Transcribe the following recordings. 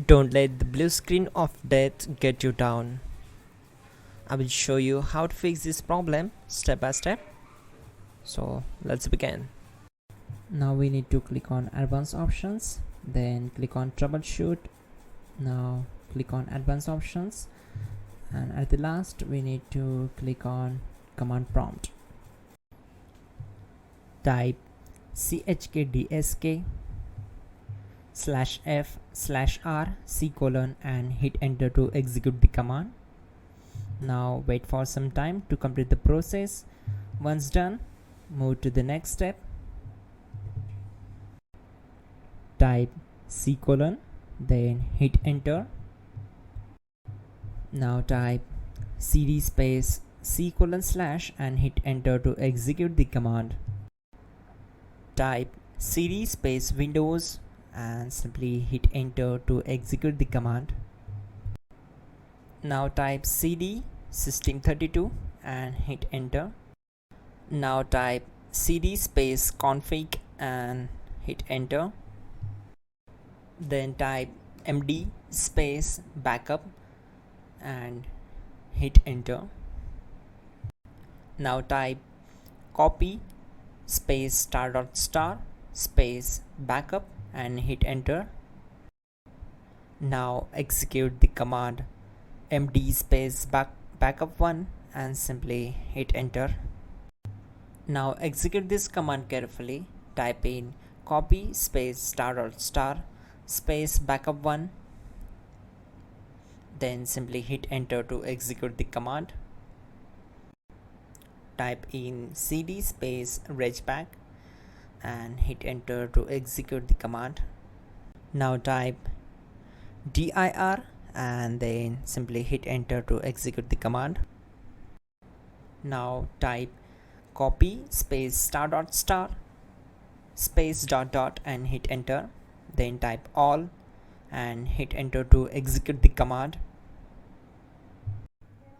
Don't let the blue screen of death get you down. I will show you how to fix this problem step by step. So let's begin. Now we need to click on advanced options, then click on troubleshoot. Now click on advanced options, and at the last we need to click on command prompt. Type chkdsk/f/r:" and hit enter to execute the command. Now wait for some time to complete the process. Once done, move to the next step. Type c:, then hit enter. Now type cd space c:/ and hit enter to execute the command. Type cd space Windows and simply hit enter to execute the command. Now type cd system32 and hit enter. Now type cd space config and hit enter. Then type md space backup and hit enter. Now type copy space *.* space backup and hit enter. Now execute the command md space backup1 and simply hit enter. Now execute this command carefully. Type in copy space *.* space backup1, then simply hit enter to execute the command. Type in cd space regback and hit enter to execute the command. Now type dir and then simply hit enter to execute the command. Now type copy space *.* space .. and hit enter. Then type all and hit enter to execute the command.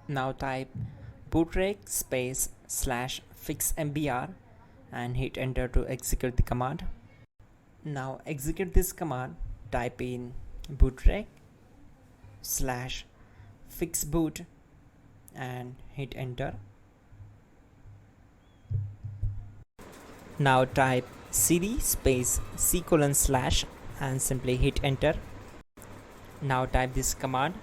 Now type bootrec space /fixmbr and hit enter to execute the command. Now execute this command. Type in bootrec /fixboot and hit enter. Now type cd space c:/ and simply hit enter. Now type this command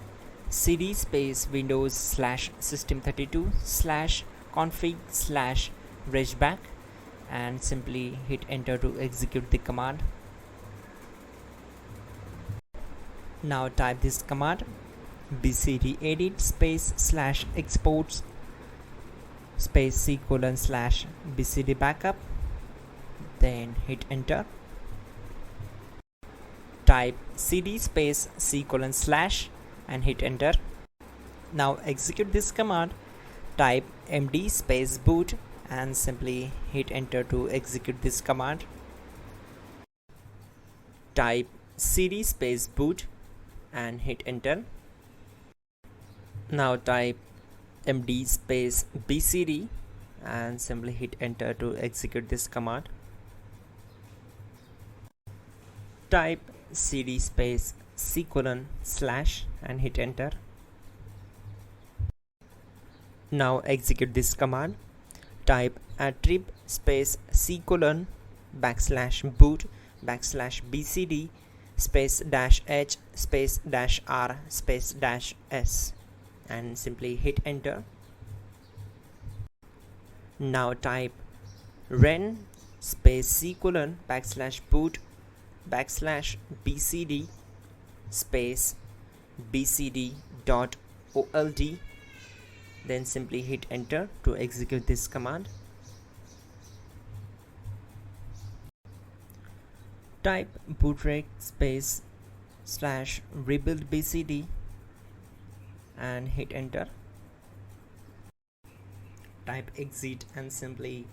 cd space windows /system32/config/regback and simply hit enter to execute the command. Now type this command bcdedit space /exports space c:/ bcd backup, then hit enter. Type cd space c:/ and hit enter. Now execute this command. Type md space boot and simply hit enter to execute this command. Type cd space boot and hit enter. Now type md space bcd and simply hit enter to execute this command. Type cd space c:/ and hit enter. Now execute this command. Type attrib space c:/ \boot \bcd space -h space -r space -s and simply hit enter. Now type ren space c:/ \boot \bcd space bcd.old, then simply hit enter to execute this command. Type bootrec space /rebuildbcd and hit enter. Type exit and simply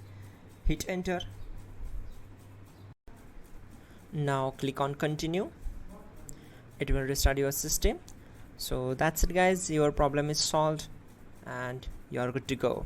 hit enter. Now click on continue. It will restart your system. So that's it guys, your problem is solved and you're good to go.